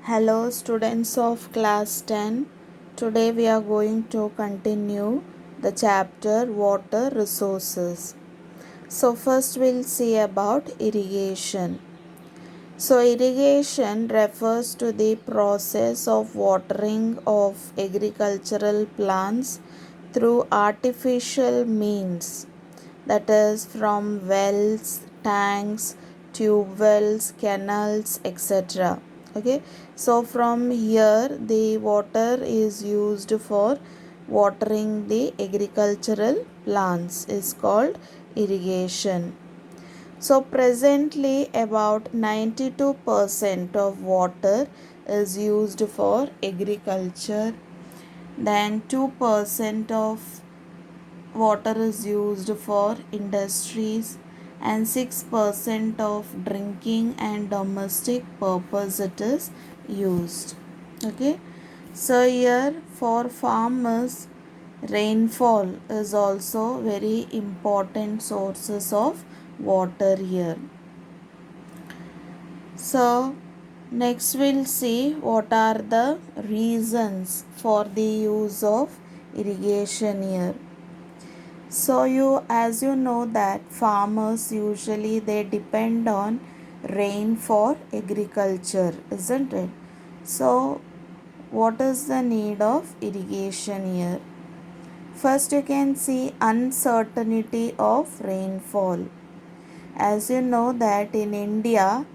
Hello, students of class 10. Today we are going to continue the chapter Water Resources. So, first we'll see about irrigation. So, irrigation refers to the process of watering of agricultural plants through artificial means, that is, from wells, tanks, tube wells, canals, etc. Okay, so from here the water is used for watering the agricultural plants is called irrigation. So presently about 92% of water is used for agriculture, then 2% of water is used for industries, and 6% of drinking and domestic purpose it is used. Okay, so here for farmers, rainfall is also very important sources of water here. So next we'll see what are the reasons for the use of irrigation here. So as you know that farmers usually they depend on rain for agriculture, isn't it? So what is the need of irrigation here? First you can see uncertainty of rainfall. As you know that in India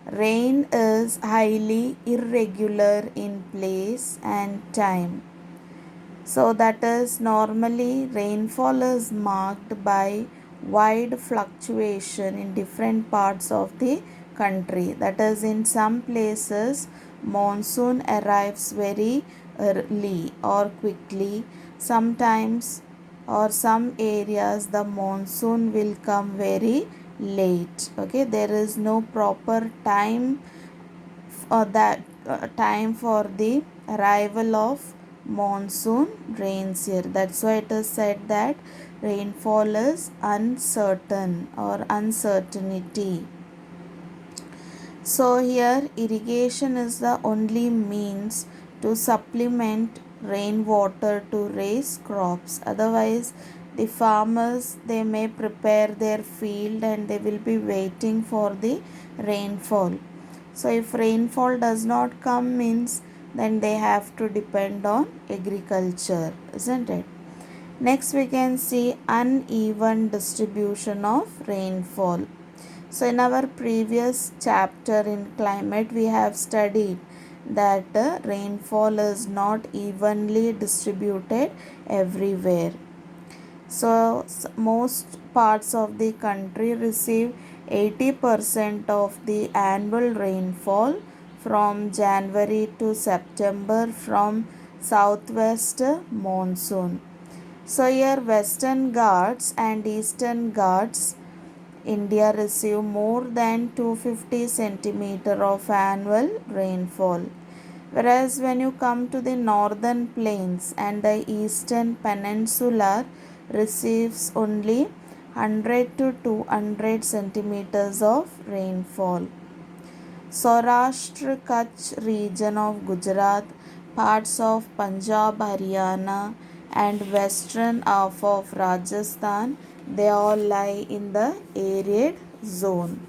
rain is highly irregular in place and time. So that is normally rainfall is marked by wide fluctuation in different parts of the country. That is, in some places monsoon arrives very early or quickly. Sometimes or some areas the monsoon will come very late. Okay, there is no proper time that time for the arrival of monsoon rains here. That's why it is said that rainfall is uncertain or uncertainty. So here irrigation is the only means to supplement rainwater to raise crops. Otherwise the farmers they may prepare their field and they will be waiting for the rainfall. So if rainfall does not come means then they have to depend on agriculture, isn't it? Next we can see uneven distribution of rainfall. So in our previous chapter in climate we have studied that rainfall is not evenly distributed everywhere. So most parts of the country receive 80% of the annual rainfall from January to September from southwest monsoon. So here Western Ghats and Eastern Ghats India receive more than 250 centimeter of annual rainfall. Whereas when you come to the northern plains and the eastern peninsula receives only 100 to 200 centimeters of rainfall. Saurashtra Kutch region of Gujarat, parts of Punjab, Haryana and western half of Rajasthan, they all lie in the arid zone.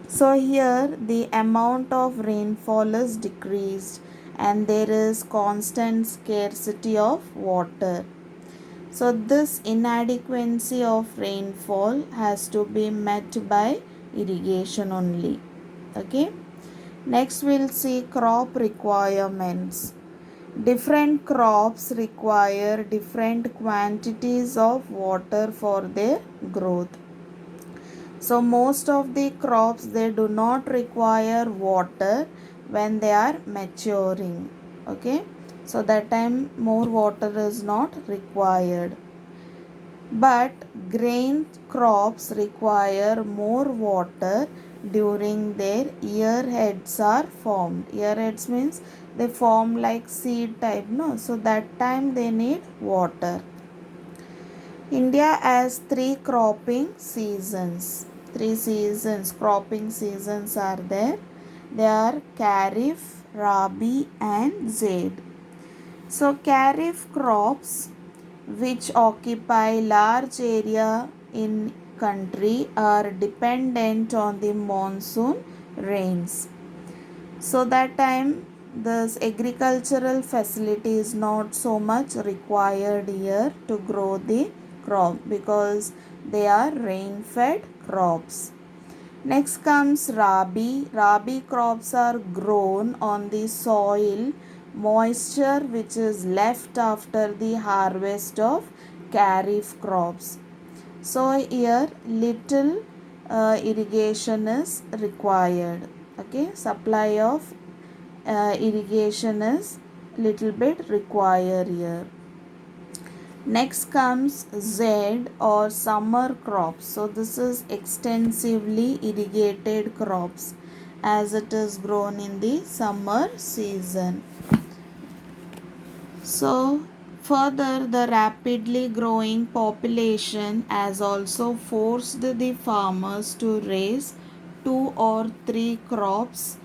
So here the amount of rainfall is decreased and there is constant scarcity of water. So this inadequacy of rainfall has to be met by irrigation only. Okay. Next we'll see crop requirements. Different crops require different quantities of water for their growth. So most of the crops they do not require water when they are maturing. Okay, so that time more water is not required. But grain crops require more water during their ear heads are formed. Ear heads means they form like seed type, no? So that time they need water. India has three cropping seasons. Three seasons, cropping seasons are there. They are Kharif, Rabi and Zaid. So Kharif crops which occupy large area in country are dependent on the monsoon rains. So that time this agricultural facility is not so much required here to grow the crop because they are rain fed crops. Next comes Rabi. Rabi crops are grown on the soil moisture which is left after the harvest of Kharif crops. So here little irrigation is required. Okay, supply of irrigation is little bit required here. Next comes Z or summer crops. So this is extensively irrigated crops as it is grown in the summer season. So further, the rapidly growing population has also forced the farmers to raise 2 or 3 crops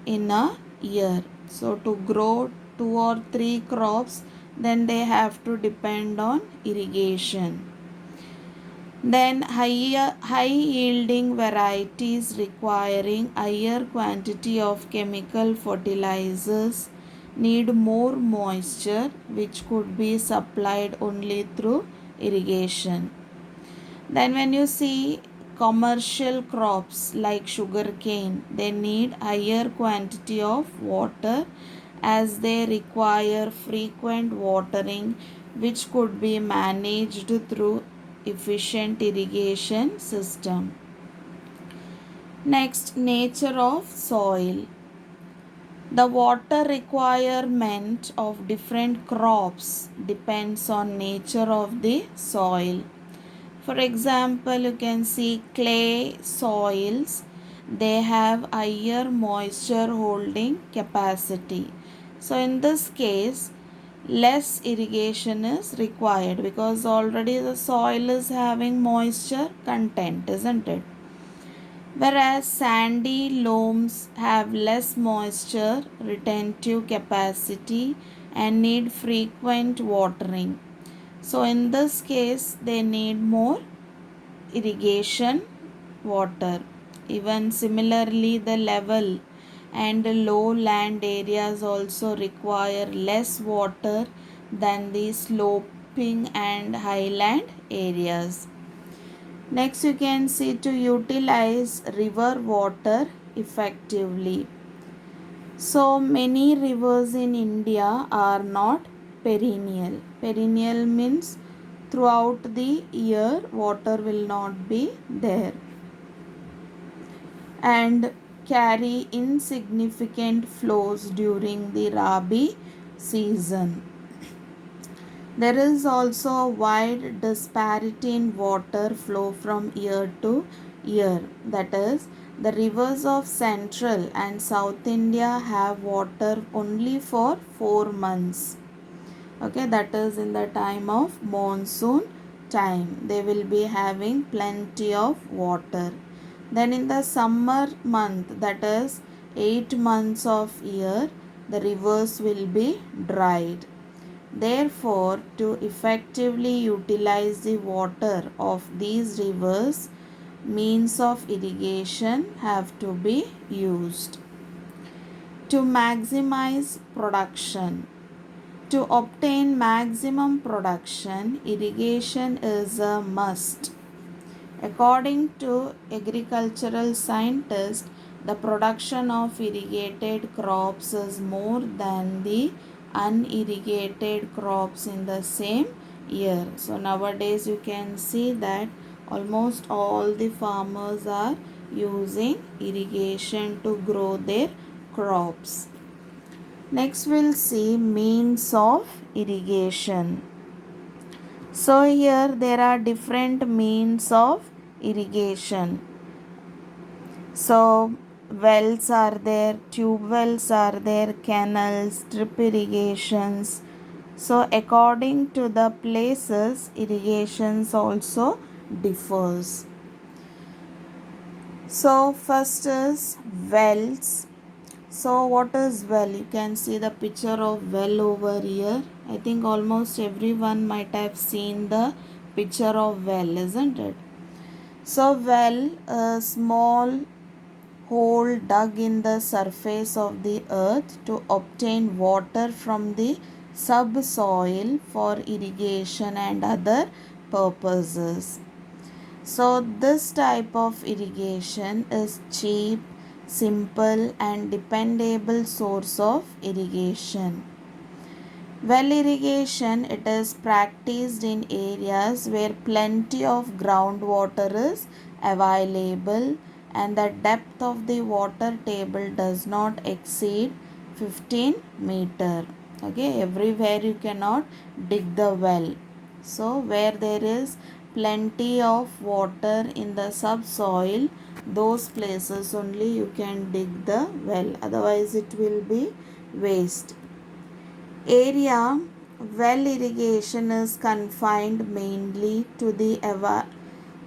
in a year. So to grow 2 or 3 crops, then they have to depend on irrigation. Then high yielding varieties requiring higher quantity of chemical fertilizers need more moisture, which could be supplied only through irrigation. Then when you see commercial crops like sugarcane, they need higher quantity of water as they require frequent watering, which could be managed through efficient irrigation system. Next, nature of soil. The water requirement of different crops depends on nature of the soil. For example, you can see clay soils, they have higher moisture holding capacity. So in this case, less irrigation is required because already the soil is having moisture content, isn't it? Whereas sandy loams have less moisture retentive capacity and need frequent watering. So in this case, they need more irrigation water. Even similarly, the level and low land areas also require less water than the sloping and highland areas. Next, you can see to utilize river water effectively. So many rivers in India are not perennial. Perennial means throughout the year water will not be there and carry insignificant flows during the Rabi season. There is also a wide disparity in water flow from year to year. That is, the rivers of Central and South India have water only for 4 months. Okay, that is in the time of monsoon time. They will be having plenty of water. Then in the summer month, that is 8 months of year, the rivers will be dried. Therefore, to effectively utilize the water of these rivers, means of irrigation have to be used. To maximize production. To obtain maximum production, irrigation is a must. According to agricultural scientists, the production of irrigated crops is more than the unirrigated crops in the same year. So nowadays you can see that almost all the farmers are using irrigation to grow their crops. Next we'll see means of irrigation. So here there are different means of irrigation. So wells are there, tube wells are there, canals, drip irrigations. So according to the places, irrigations also differs. So first is wells. So what is well? You can see the picture of well over here. I think almost everyone might have seen the picture of well, isn't it? So well, a small hole dug in the surface of the earth to obtain water from the subsoil for irrigation and other purposes. So, this type of irrigation is cheap, simple, and dependable source of irrigation. Well irrigation, it is practiced in areas where plenty of groundwater is available and the depth of the water table does not exceed 15 meter. Okay, everywhere you cannot dig the well. So where there is plenty of water in the subsoil, those places only you can dig the well, otherwise it will be waste. Area well irrigation is confined mainly to the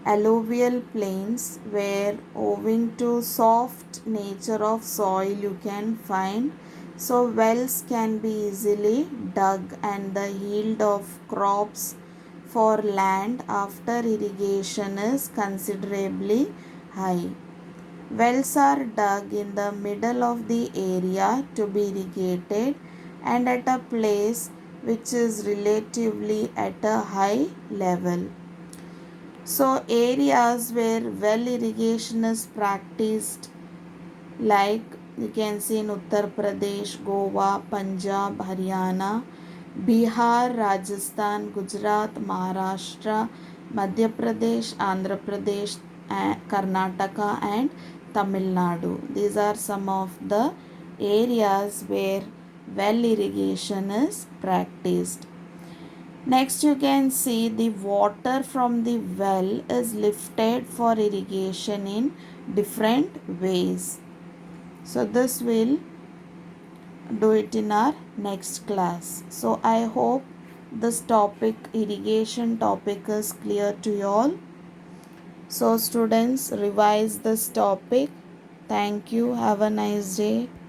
alluvial plains where owing to soft nature of soil you can find, so wells can be easily dug and the yield of crops for land after irrigation is considerably high. Wells are dug in the middle of the area to be irrigated and at a place which is relatively at a high level. So, areas where well irrigation is practiced, like you can see in Uttar Pradesh, Goa, Punjab, Haryana, Bihar, Rajasthan, Gujarat, Maharashtra, Madhya Pradesh, Andhra Pradesh, Karnataka, and Tamil Nadu. These are some of the areas where well irrigation is practiced. Next, you can see the water from the well is lifted for irrigation in different ways. So, this will do it in our next class. So, I hope this topic, irrigation topic, is clear to you all. So, students, revise this topic. Thank you. Have a nice day.